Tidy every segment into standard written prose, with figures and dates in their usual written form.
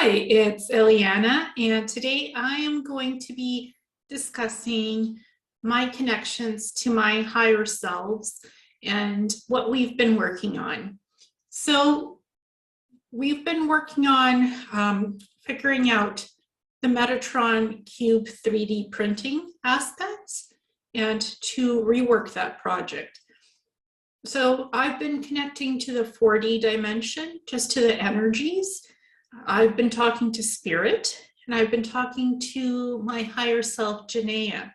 Hi, it's Ileana, and today I am going to be discussing my connections to my higher selves and what we've been working on. So we've been working on figuring out the Metatron Cube 3D printing aspects and to rework that project. So I've been connecting to the 4D dimension, just to the energies. I've been talking to Spirit, and I've been talking to my higher self, Janaea,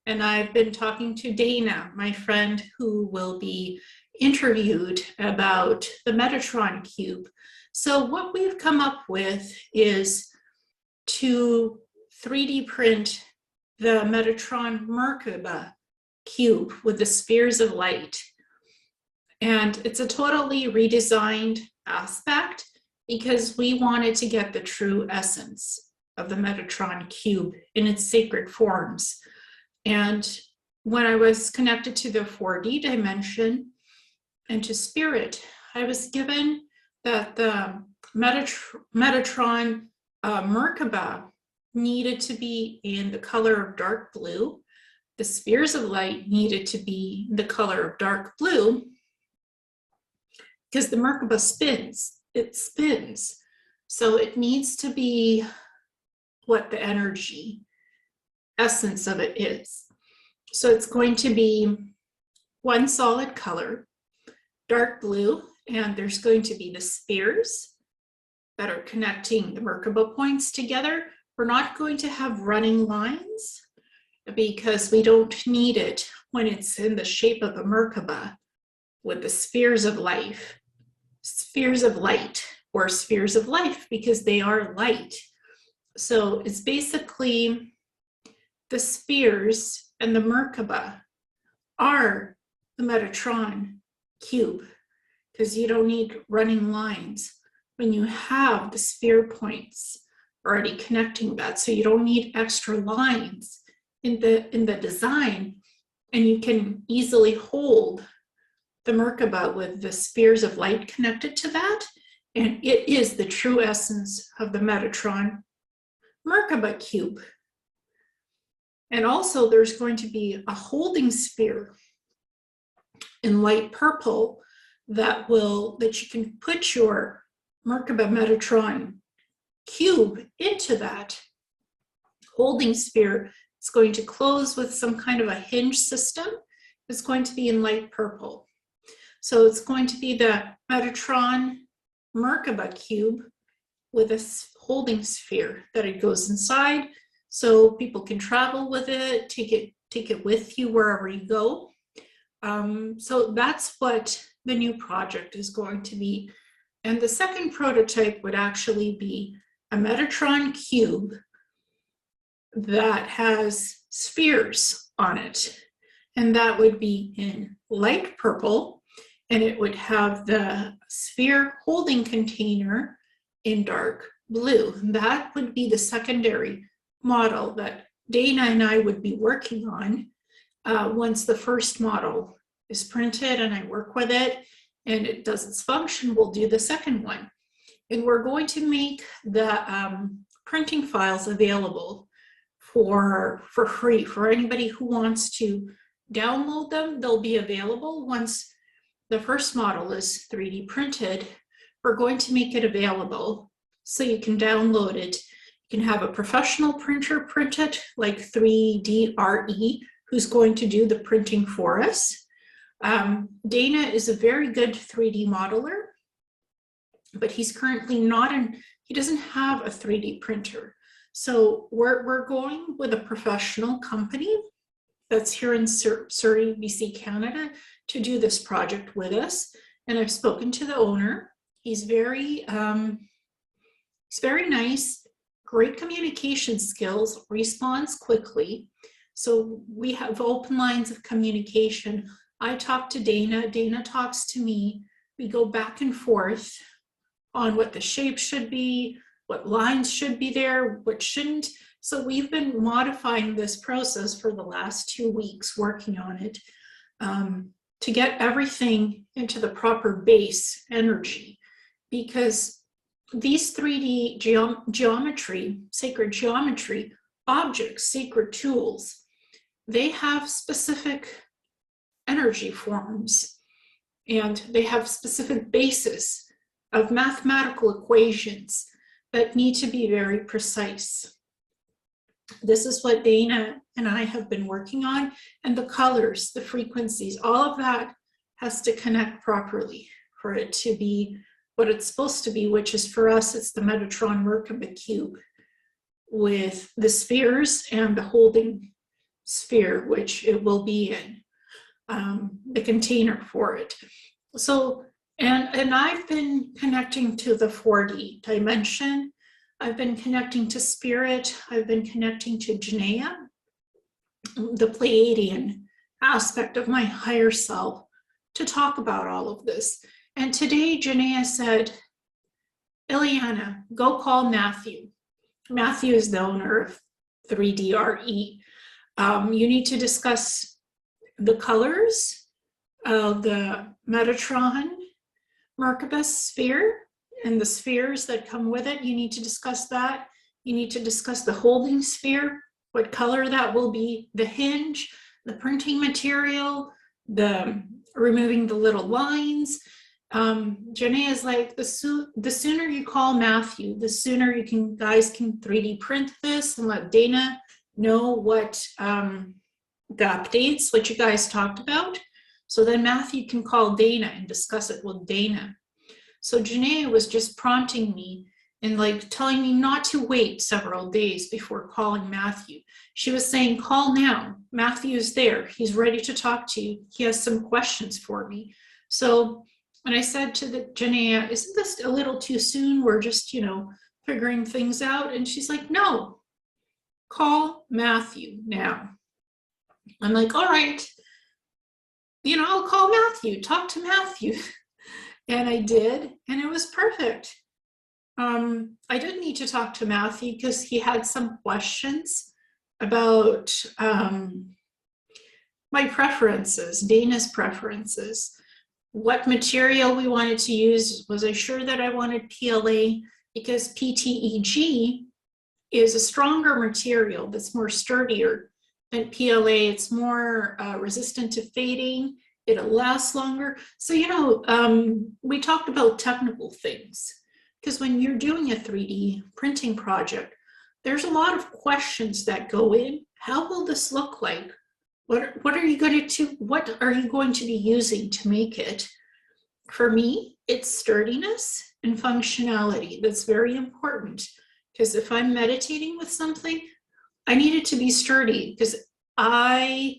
and I've been talking to Dana, my friend who will be interviewed about the Metatron Cube. So what we've come up with is to 3D print the Metatron Merkaba Cube with the spheres of light. And it's a totally redesigned aspect because we wanted to get the true essence of the Metatron Cube in its sacred forms. And when I was connected to the 4D dimension and to Spirit, I was given that the Metatron Merkaba needed to be in the color of dark blue. The spheres of light needed to be the color of dark blue because the Merkaba spins. It spins. So it needs to be what the energy essence of it is. So it's going to be one solid color, dark blue, and there's going to be the spheres that are connecting the Merkaba points together. We're not going to have running lines because we don't need it when it's in the shape of a Merkaba with the spheres of life. Spheres of light or spheres of life because they are light. So it's basically the spheres and the Merkaba are the Metatron cube because you don't need running lines when you have the sphere points already connecting that. So you don't need extra lines in the design, and you can easily hold the Merkaba with the spheres of light connected to that, and it is the true essence of the Metatron Merkaba cube. And also there's going to be a holding sphere in light purple that you can put your Merkaba Metatron cube into that holding sphere. It's going to close with some kind of a hinge system. It's going to be in light purple. So it's going to be the Metatron Merkaba cube with a holding sphere that it goes inside, so people can travel with it, take it with you wherever you go. So that's what the new project is going to be. And the second prototype would actually be a Metatron cube that has spheres on it, and that would be in light purple. And it would have the sphere holding container in dark blue. That would be the secondary model that Dana and I would be working on once the first model is printed and I work with it and it does its function. We'll do the second one. And we're going to make the printing files available for free for anybody who wants to download them. They'll be available once the first model is 3D printed. We're going to make it available so you can download it. You can have a professional printer print it, like 3DRE, who's going to do the printing for us. Dana is a very good 3D modeler, but he's currently he doesn't have a 3D printer. So we're going with a professional company that's here in Surrey, BC, Canada, to do this project with us. And I've spoken to the owner. He's very nice, great communication skills, responds quickly. So we have open lines of communication. I talk to Dana, Dana talks to me. We go back and forth on what the shape should be, what lines should be there, what shouldn't. So we've been modifying this process for the last 2 weeks, working on it to get everything into the proper base energy, because these 3D geometry, sacred geometry, objects, sacred tools, they have specific energy forms, and they have specific basis of mathematical equations that need to be very precise. This is what Dana and I have been working on, and the colors, the frequencies, all of that has to connect properly for it to be what it's supposed to be, which is, for us, it's the Metatron Merkaba Cube with the spheres and the holding sphere, which it will be in, the container for it. So, and I've been connecting to the 4D dimension. I've been connecting to spirit. I've been connecting to Janaea, the Pleiadian aspect of my higher self, to talk about all of this. And today, Janaea said, Ileana, go call Matthew. Matthew is the owner of 3DRE. You need to discuss the colors of the Metatron Merkaba sphere and the spheres that come with it. You need to discuss that. You need to discuss the holding sphere, what color that will be, the hinge, the printing material, the removing the little lines. Janaea is like, the sooner you call Matthew, the sooner you guys can 3D print this and let Dana know what the updates, what you guys talked about. So then Matthew can call Dana and discuss it with Dana. So Janaea was just prompting me and like telling me not to wait several days before calling Matthew. She was saying, call now. Matthew's there. He's ready to talk to you. He has some questions for me. So when I said to the Janaea, isn't this a little too soon? We're just, figuring things out. And she's like, no, call Matthew now. I'm like, all right, I'll call Matthew, talk to Matthew. And I did, and it was perfect. I didn't need to talk to Matthew because he had some questions about my preferences, Dana's preferences, what material we wanted to use. Was I sure that I wanted PLA? Because PTEG is a stronger material that's more sturdier than PLA. It's more resistant to fading. It'll last longer. So, we talked about technical things, because when you're doing a 3D printing project, there's a lot of questions that go in. How will this look like? What are you going to be using to make it? For me, it's sturdiness and functionality. That's very important, because if I'm meditating with something, I need it to be sturdy, because I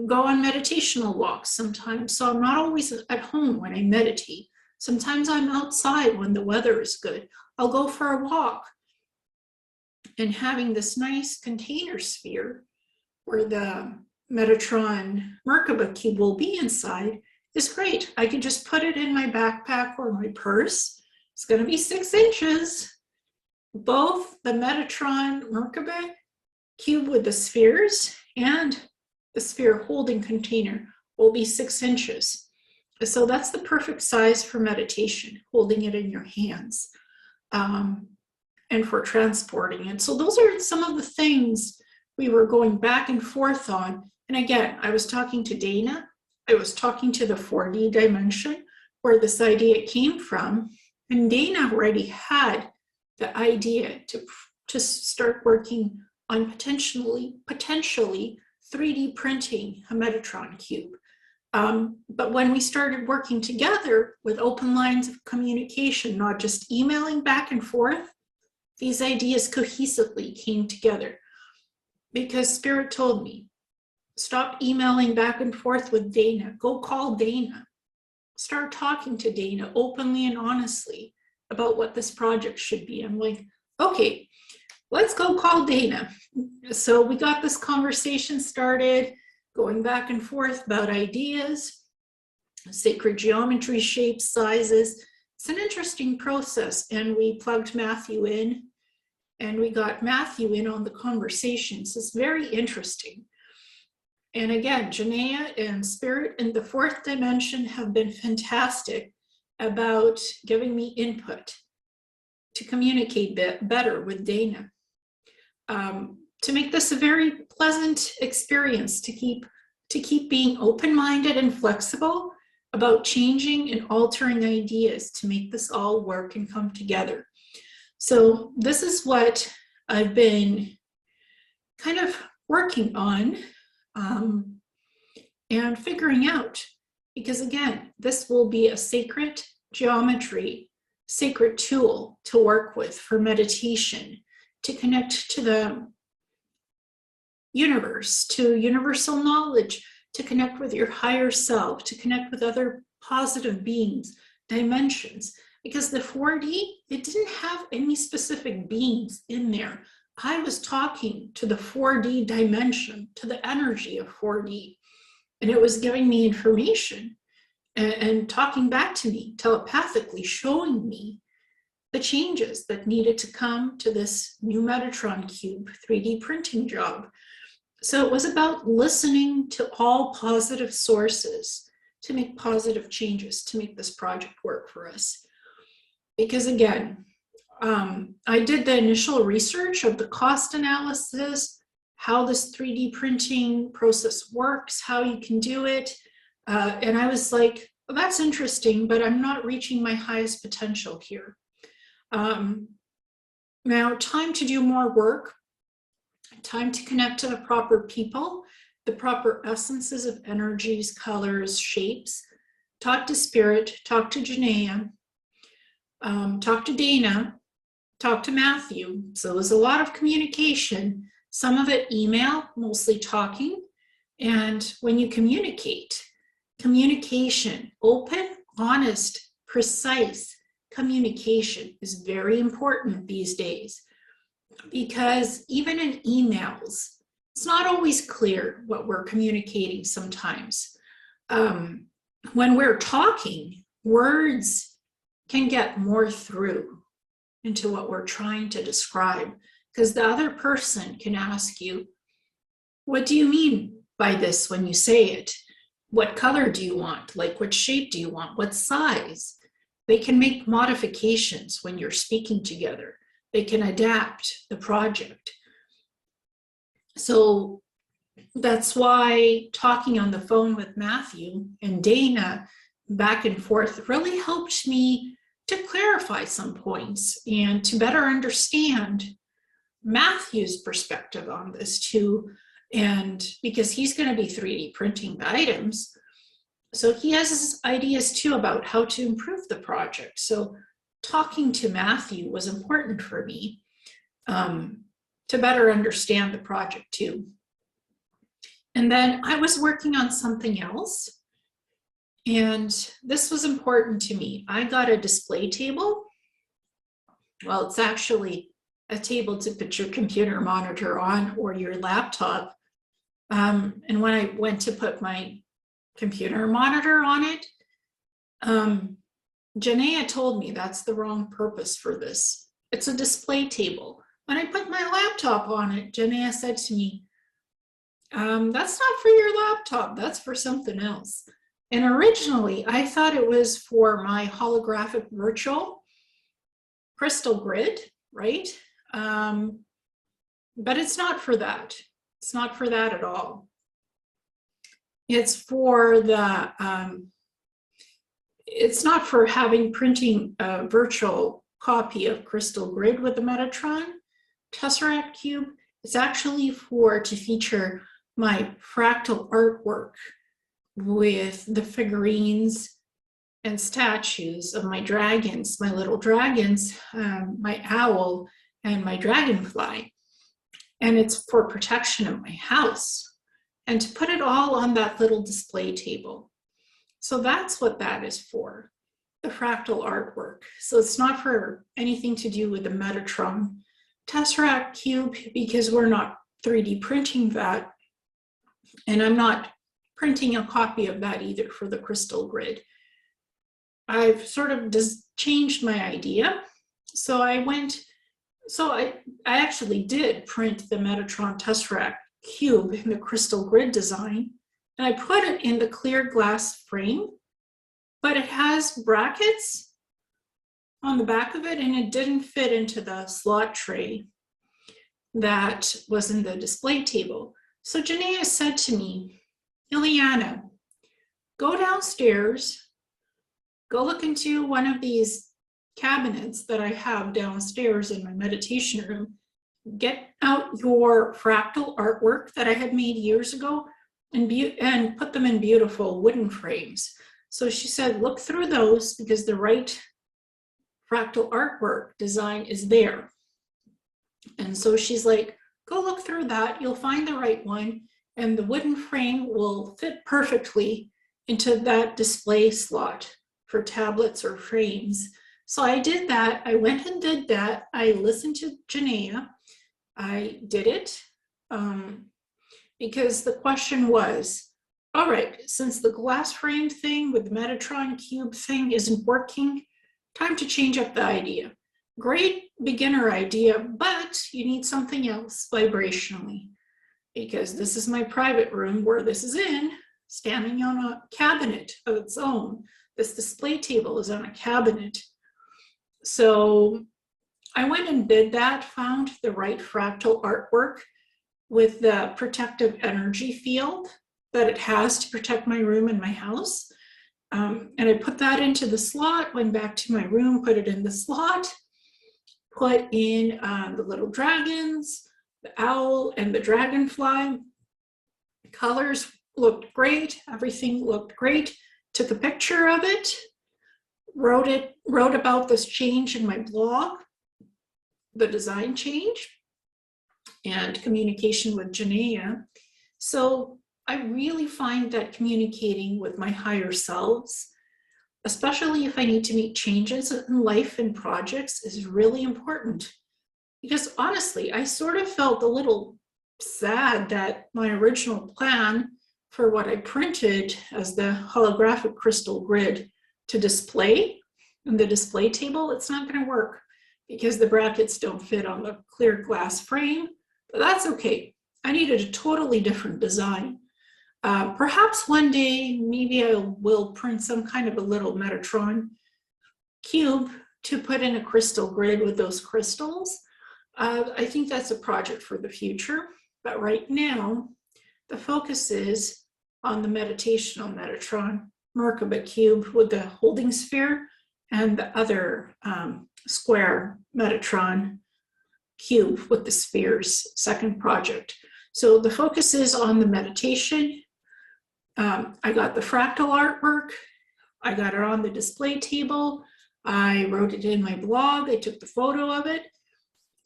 go on meditational walks sometimes. So I'm not always at home when I meditate. Sometimes I'm outside when the weather is good. I'll go for a walk. And having this nice container sphere where the Metatron Merkaba Cube will be inside is great. I can just put it in my backpack or my purse. It's going to be 6 inches. Both the Metatron Merkaba Cube with the spheres and the sphere holding container will be 6 inches. So that's the perfect size for meditation, holding it in your hands, and for transporting it. So those are some of the things we were going back and forth on. And again, I was talking to Dana. I was talking to the 4D dimension where this idea came from. And Dana already had the idea to start working on potentially 3D printing a Metatron cube. But when we started working together with open lines of communication, not just emailing back and forth, these ideas cohesively came together. Because Spirit told me, stop emailing back and forth with Dana. Go call Dana. Start talking to Dana openly and honestly about what this project should be. I'm like, okay, let's go call Dana. So we got this conversation started, going back and forth about ideas, sacred geometry, shapes, sizes. It's an interesting process. And we plugged Matthew in, and we got Matthew in on the conversations. It's very interesting. And again, Janaea and Spirit in the 4th dimension have been fantastic about giving me input to communicate better with Dana, to make this a very pleasant experience, to keep being open-minded and flexible about changing and altering ideas to make this all work and come together. So this is what I've been kind of working on and figuring out, because again, this will be a sacred geometry, sacred tool to work with for meditation, to connect to the universe, to universal knowledge, to connect with your higher self, to connect with other positive beings, dimensions. Because the 4D, it didn't have any specific beings in there. I was talking to the 4D dimension, to the energy of 4D, and it was giving me information and talking back to me telepathically, showing me the changes that needed to come to this new Metatron cube 3D printing job. So it was about listening to all positive sources to make positive changes to make this project work for us. Because again, I did the initial research of the cost analysis, how this 3D printing process works, how you can do it. And I was like, well, that's interesting, but I'm not reaching my highest potential here. Now, time to do more work, time to connect to the proper people, the proper essences of energies, colors, shapes, talk to Spirit, talk to Janaea, talk to Dana, talk to Matthew. So it was a lot of communication, some of it email, mostly talking. And when you communicate, communication, open, honest, precise communication is very important these days, because even in emails, it's not always clear what we're communicating sometimes. When we're talking, words can get more through into what we're trying to describe, because the other person can ask you, what do you mean by this when you say it? What color do you want? Like, what shape do you want? What size? They can make modifications when you're speaking together. They can adapt the project. So that's why talking on the phone with Matthew and Dana back and forth really helped me to clarify some points and to better understand Matthew's perspective on this too. And because he's going to be 3D printing the items, so he has his ideas too about how to improve the project. So talking to Matthew was important for me to better understand the project too. And then I was working on something else, and this was important to me. I got a display table. Well, it's actually a table to put your computer monitor on or your laptop. And when I went to put my computer monitor on it, Janaea told me that's the wrong purpose for this. It's a display table. When I put my laptop on it, Janaea said to me, that's not for your laptop, that's for something else. And originally, I thought it was for my holographic virtual crystal grid, right? But it's not for that. It's not for that at all. It's for the, it's not for printing a virtual copy of crystal grid with the Metatron Tesseract Cube. It's actually to feature my fractal artwork with the figurines and statues of my dragons, my little dragons, my owl, and my dragonfly. And it's for protection of my house and to put it all on that little display table. So that's what that is for, the fractal artwork. So it's not for anything to do with the Metatron Tesseract Cube, because we're not 3D printing that. And I'm not printing a copy of that either for the crystal grid. I've sort of just changed my idea. So I actually did print the Metatron Tesseract Cube in the crystal grid design, and I put it in the clear glass frame, but it has brackets on the back of it, and it didn't fit into the slot tray that was in the display table. So Janaea said to me, Ileana, go downstairs, go look into one of these cabinets that I have downstairs in my meditation room, get out your fractal artwork that I had made years ago and put them in beautiful wooden frames. So she said, look through those because the right fractal artwork design is there. And so she's like, go look through that, you'll find the right one, and the wooden frame will fit perfectly into that display slot for tablets or frames. So I did that. I went and did that. I listened to Janaea. I did it because the question was, all right, since the glass frame thing with the Metatron cube thing isn't working, time to change up the idea. Great beginner idea, but you need something else vibrationally, because this is my private room where this is in, standing on a cabinet of its own. This display table is on a cabinet. So I went and did that, found the right fractal artwork with the protective energy field that it has to protect my room and my house. And I put that into the slot, went back to my room, put it in the slot, put in the little dragons, the owl and the dragonfly. The colors looked great, everything looked great. Took a picture of it, wrote about this change in my blog, the design change, and communication with Janaea. So I really find that communicating with my higher selves, especially if I need to make changes in life and projects, is really important. Because honestly, I sort of felt a little sad that my original plan for what I printed as the holographic crystal grid to display in the display table, it's not going to work because the brackets don't fit on the clear glass frame, but that's okay. I needed a totally different design. Perhaps one day, maybe I will print some kind of a little Metatron cube to put in a crystal grid with those crystals. I think that's a project for the future, but right now, the focus is on the meditational Metatron Merkaba cube with the holding sphere and the other square Metatron cube with the spheres, second project. So the focus is on the meditation. I got the fractal artwork. I got it on the display table. I wrote it in my blog. I took the photo of it.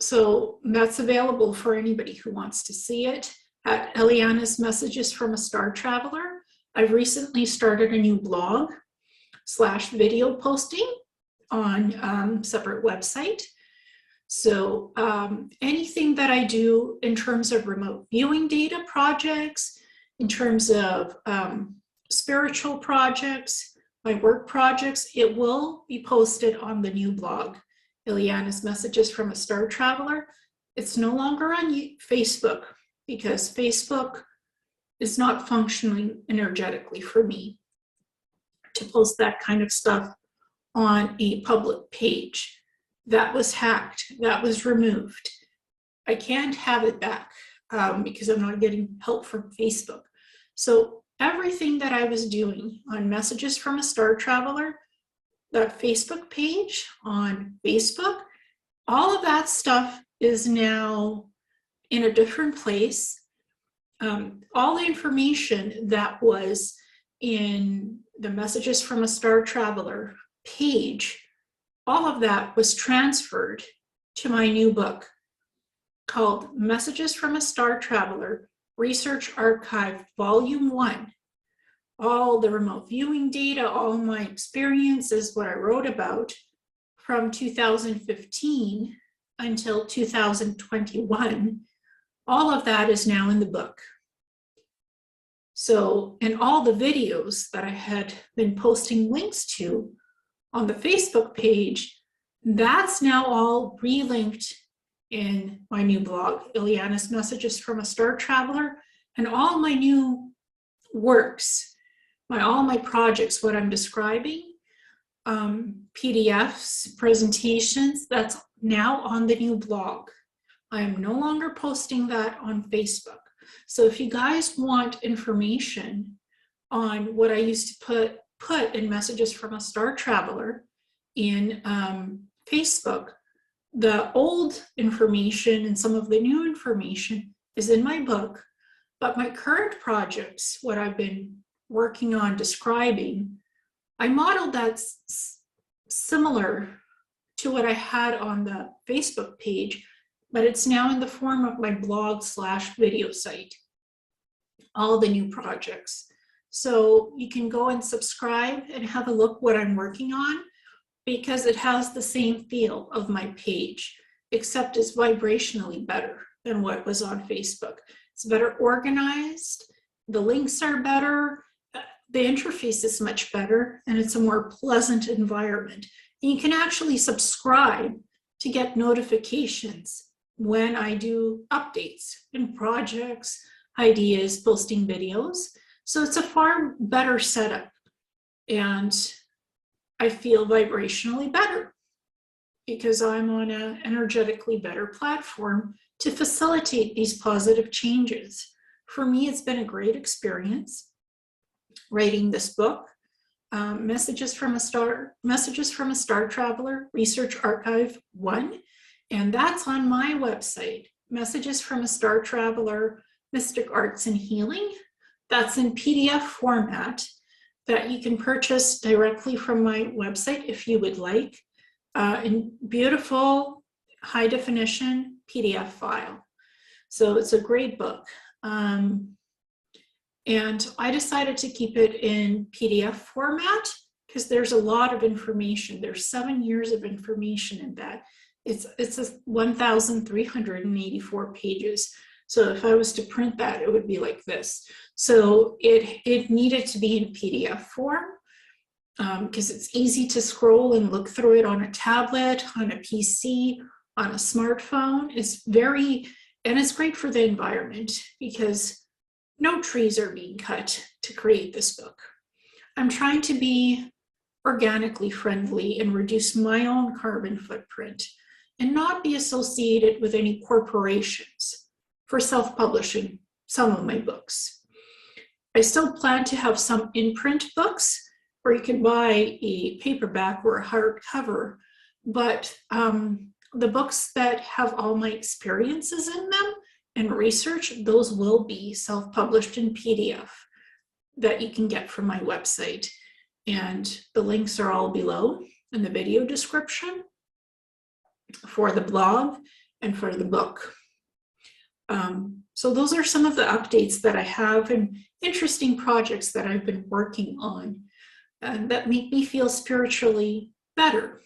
So that's available for anybody who wants to see it at Ileana's Messages from a Star Traveler. I've recently started a new blog / video posting on separate website. So anything that I do in terms of remote viewing data projects, in terms of spiritual projects, my work projects, it will be posted on the new blog, Ileana's Messages from a Star Traveler. It's no longer on Facebook because Facebook is not functioning energetically for me to post that kind of stuff on a public page. That was hacked, that was removed. I can't have it back because I'm not getting help from Facebook. So everything that I was doing on Messages from a Star Traveler, that Facebook page on Facebook, all of that stuff is now in a different place. All the information that was in the Messages from a Star Traveler page, all of that was transferred to my new book called Messages from a Star Traveler, Research Archive, Volume 1. All the remote viewing data, all my experiences, what I wrote about from 2015 until 2021, all of that is now in the book. So, and all the videos that I had been posting links to on the Facebook page, that's now all relinked in my new blog, Ileana's Messages from a Star Traveler, and all my new works, all my projects, what I'm describing, PDFs, presentations, that's now on the new blog. I am no longer posting that on Facebook. So if you guys want information on what I used to put in Messages from a Star Traveler in Facebook, the old information and some of the new information is in my book, but my current projects, what I've been working on describing, I modeled that similar to what I had on the Facebook page, but it's now in the form of my blog/video site, all the new projects. So you can go and subscribe and have a look what I'm working on, because it has the same feel of my page, except it's vibrationally better than what was on Facebook. It's better organized, the links are better, the interface is much better, and it's a more pleasant environment. And you can actually subscribe to get notifications when I do updates in projects, ideas, posting videos. So it's a far better setup, and I feel vibrationally better because I'm on an energetically better platform to facilitate these positive changes. For me, it's been a great experience writing this book, Messages from a Star Traveler, Research Archive 1, and that's on my website, Messages from a Star Traveler, Mystic Arts and Healing. That's in PDF format that you can purchase directly from my website if you would like, in beautiful high definition PDF file. So it's a great book. And I decided to keep it in PDF format because there's a lot of information. There's 7 years of information in that. It's 1,384 pages. So if I was to print that, it would be like this. So it needed to be in PDF form because it's easy to scroll and look through it on a tablet, on a PC, on a smartphone. It's great for the environment because no trees are being cut to create this book. I'm trying to be organically friendly and reduce my own carbon footprint and not be associated with any corporations for self-publishing some of my books. I still plan to have some in-print books where you can buy a paperback or a hardcover, but the books that have all my experiences in them and research, those will be self-published in PDF that you can get from my website. And the links are all below in the video description for the blog and for the book. So those are some of the updates that I have and interesting projects that I've been working on that make me feel spiritually better.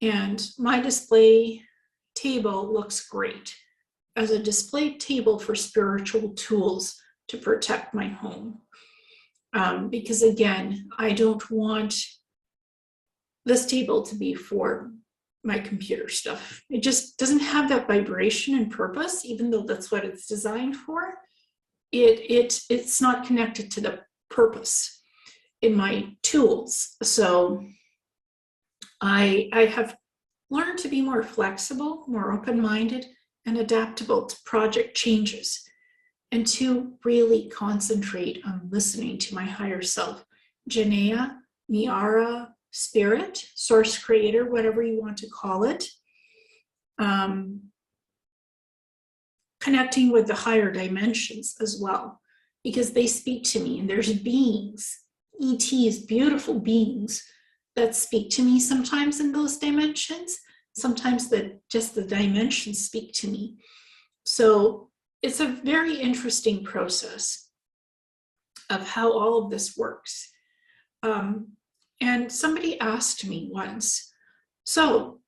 And my display table looks great as a display table for spiritual tools to protect my home. Because again, I don't want this table to be for my computer stuff. It just doesn't have that vibration and purpose, even though that's what it's designed for. It's not connected to the purpose in my tools. So I have learned to be more flexible, more open-minded, and adaptable to project changes, and to really concentrate on listening to my higher self, Janaea, Miara, Spirit, Source Creator, whatever you want to call it. Connecting with the higher dimensions as well, because they speak to me, and there's beings, ETs, beautiful beings that speak to me sometimes in those dimensions, sometimes just the dimensions speak to me. So it's a very interesting process of how all of this works. And somebody asked me once, so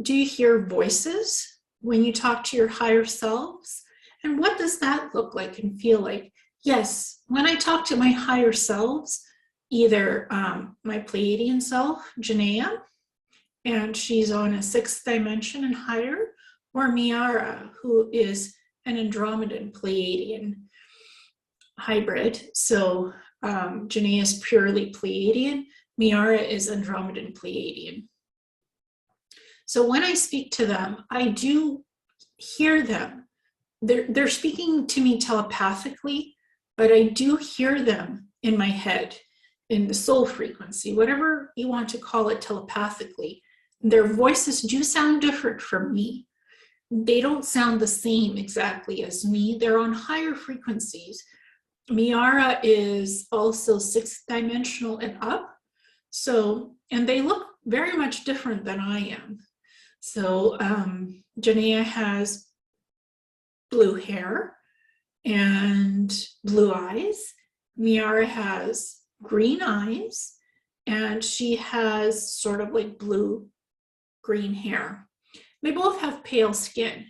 do you hear voices when you talk to your higher selves? And what does that look like and feel like? Yes, when I talk to my higher selves, either my Pleiadian self, Janaea, and she's on a 6th dimension and higher, or Miara, who is an Andromedan Pleiadian hybrid. So Janaea is purely Pleiadian, Miara is Andromedan Pleiadian. So when I speak to them, I do hear them. They're speaking to me telepathically, but I do hear them in my head, in the soul frequency, whatever you want to call it telepathically. Their voices do sound different from me. They don't sound the same exactly as me. They're on higher frequencies. Miara is also sixth dimensional and up. So, and they look very much different than I am. So, Janaea has blue hair and blue eyes. Miara has green eyes, and she has sort of like blue-green hair. They both have pale skin,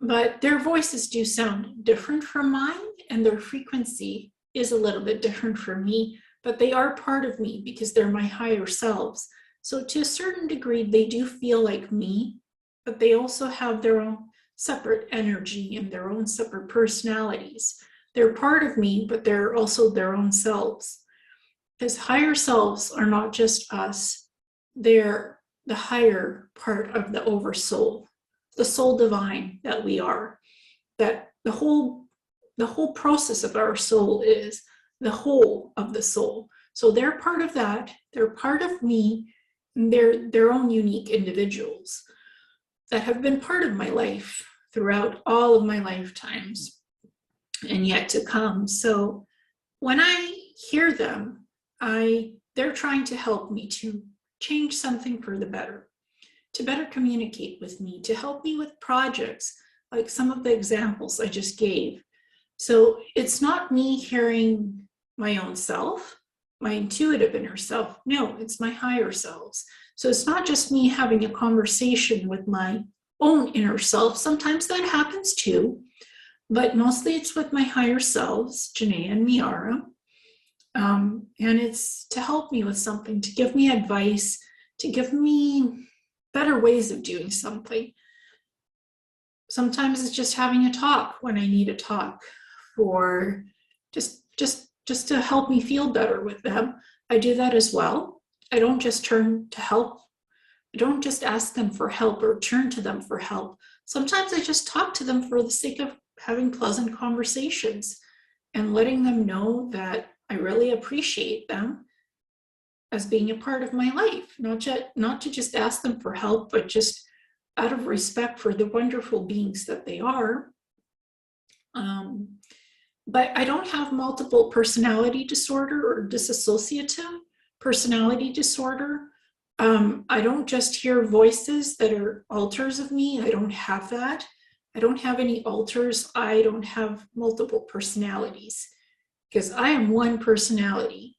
but their voices do sound different from mine, and their frequency is a little bit different from me, but they are part of me because they're my higher selves. So to a certain degree, they do feel like me, but they also have their own separate energy and their own separate personalities. They're part of me, but they're also their own selves. Because higher selves are not just us, they're the higher part of the oversoul, the soul divine that we are. That the whole process of our soul is the whole of the soul. So they're part of that, they're part of me, and they're their own unique individuals that have been part of my life throughout all of my lifetimes and yet to come. So when I hear them, they're trying to help me to change something for the better, to better communicate with me, to help me with projects, like some of the examples I just gave. So it's not me hearing my own self, my intuitive inner self. No, it's my higher selves. So it's not just me having a conversation with my own inner self. Sometimes that happens too, but mostly it's with my higher selves, Janaea and Miara. And it's to help me with something, to give me advice, to give me better ways of doing something. Sometimes it's just having a talk when I need a talk, for just to help me feel better with them. I do that as well. I don't just turn to help. I don't just ask them for help or turn to them for help. Sometimes I just talk to them for the sake of having pleasant conversations and letting them know that I really appreciate them as being a part of my life, not to just ask them for help, but just out of respect for the wonderful beings that they are. But I don't have multiple personality disorder or dissociative personality disorder. I don't just hear voices that are alters of me. I don't have that. I don't have any alters. I don't have multiple personalities, because I am one personality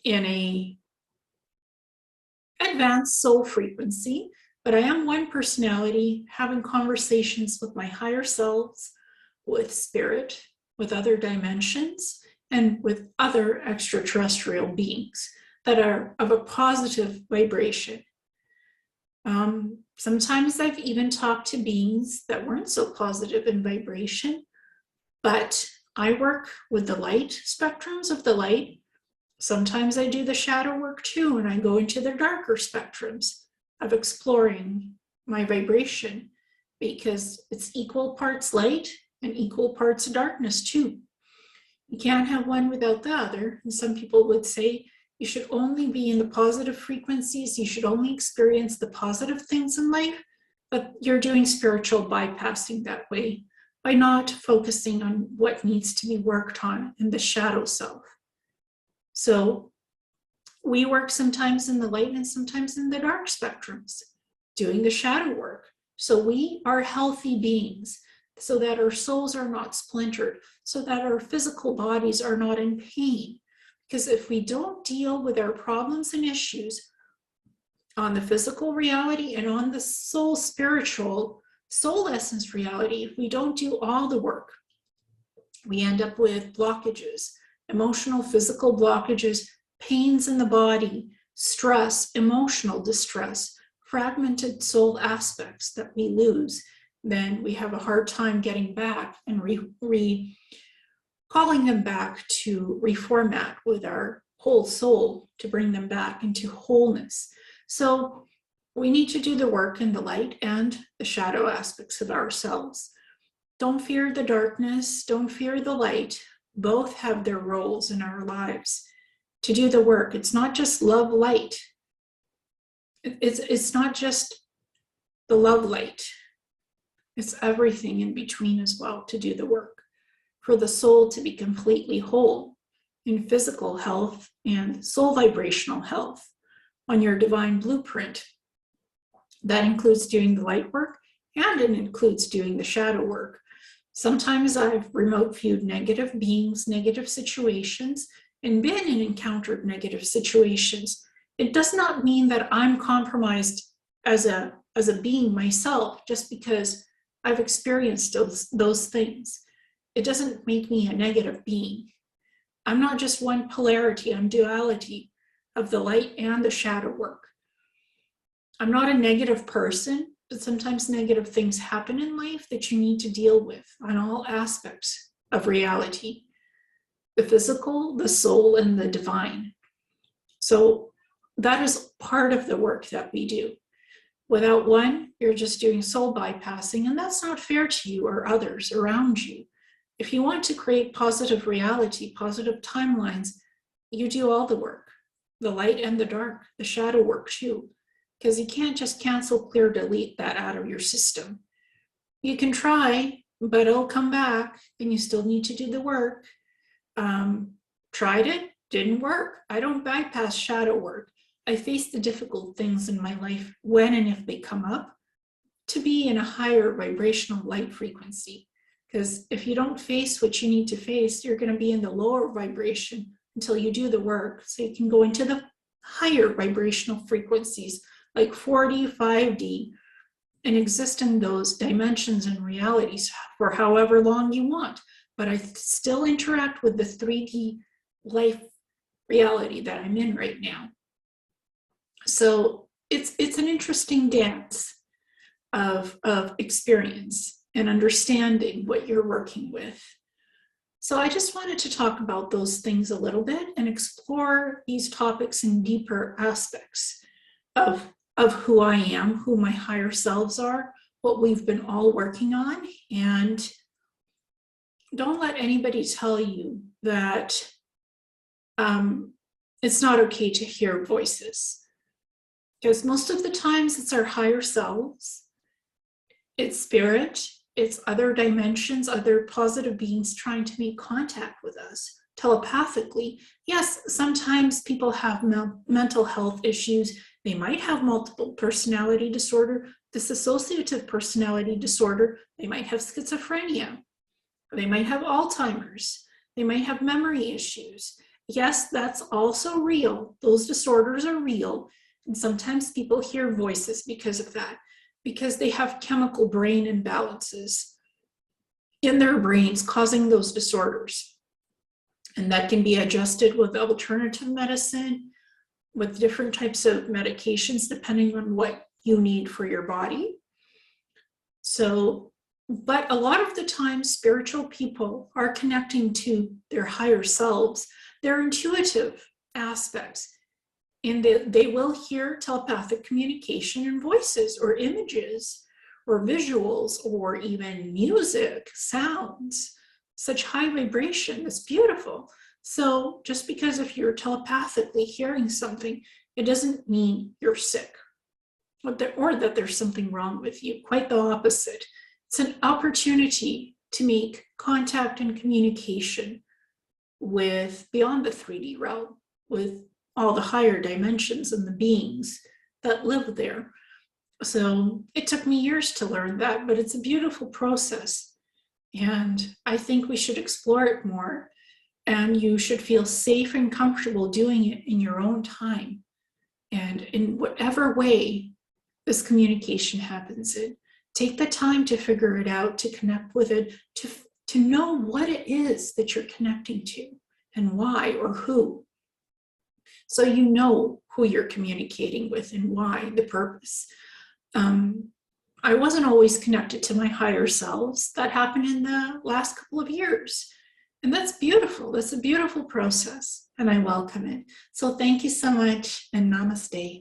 in a advanced soul frequency, but I am one personality having conversations with my higher selves, with spirit, with other dimensions, and with other extraterrestrial beings that are of a positive vibration. Sometimes I've even talked to beings that weren't so positive in vibration, but I work with the light spectrums of the light. Sometimes I do the shadow work too, and I go into the darker spectrums of exploring my vibration, because it's equal parts light and equal parts darkness too. You can't have one without the other. And some people would say you should only be in the positive frequencies, you should only experience the positive things in life, but you're doing spiritual bypassing that way by not focusing on what needs to be worked on in the shadow self. So we work sometimes in the light and sometimes in the dark spectrums, doing the shadow work. So we are healthy beings, so that our souls are not splintered, so that our physical bodies are not in pain. Because if we don't deal with our problems and issues on the physical reality and on the soul spiritual, soul essence reality, if we don't do all the work, we end up with blockages, emotional, physical blockages, pains in the body, stress, emotional distress, fragmented soul aspects that we lose. Then we have a hard time getting back and calling them back to reformat with our whole soul to bring them back into wholeness. So we need to do the work in the light and the shadow aspects of ourselves. Don't fear the darkness, don't fear the light. Both have their roles in our lives to do the work. It's not just love light. It's not just the love light. It's everything in between as well to do the work. For the soul to be completely whole in physical health and soul vibrational health on your divine blueprint. That includes doing the light work and it includes doing the shadow work. Sometimes I've remote viewed negative beings, negative situations, and been and encountered negative situations. It does not mean that I'm compromised as a being myself just because I've experienced those things. It doesn't make me a negative being. I'm not just one polarity, I'm duality of the light and the shadow work. I'm not a negative person, but sometimes negative things happen in life that you need to deal with on all aspects of reality. The physical, the soul, and the divine. So that is part of the work that we do. Without one, you're just doing soul bypassing, and that's not fair to you or others around you. If you want to create positive reality, positive timelines, you do all the work, the light and the dark, the shadow work too, because you can't just cancel, clear, delete that out of your system. You can try, but it'll come back and you still need to do the work. Tried it, didn't work. I don't bypass shadow work. I face the difficult things in my life when and if they come up to be in a higher vibrational light frequency. Because if you don't face what you need to face, you're going to be in the lower vibration until you do the work. So you can go into the higher vibrational frequencies like 4D, 5D, and exist in those dimensions and realities for however long you want. But I still interact with the 3D life reality that I'm in right now. So it's an interesting dance of experience and understanding what you're working with. So I just wanted to talk about those things a little bit and explore these topics in deeper aspects of who I am, who my higher selves are, what we've been all working on. And don't let anybody tell you that it's not okay to hear voices. Because most of the times it's our higher selves, it's spirit, it's other dimensions, other positive beings trying to make contact with us telepathically. Yes, sometimes people have mental health issues. They might have multiple personality disorder, dissociative personality disorder. They might have schizophrenia. They might have Alzheimer's. They might have memory issues. Yes, that's also real. Those disorders are real. And sometimes people hear voices because of that, because they have chemical brain imbalances in their brains causing those disorders. And that can be adjusted with alternative medicine, with different types of medications, depending on what you need for your body. So, but a lot of the time, spiritual people are connecting to their higher selves, their intuitive aspects. And they will hear telepathic communication and voices or images or visuals or even music, sounds, such high vibration. It's beautiful. So just because if you're telepathically hearing something, it doesn't mean you're sick or that there's something wrong with you. Quite the opposite. It's an opportunity to make contact and communication with beyond the 3D realm, with all the higher dimensions and the beings that live there. So it took me years to learn that, but it's a beautiful process. And I think we should explore it more. And you should feel safe and comfortable doing it in your own time. And in whatever way this communication happens in, take the time to figure it out, to connect with it, to know what it is that you're connecting to and why or who. So you know who you're communicating with and why, the purpose. I wasn't always connected to my higher selves. That happened in the last couple of years. And that's beautiful. That's a beautiful process. and I welcome it. So thank you so much, and namaste.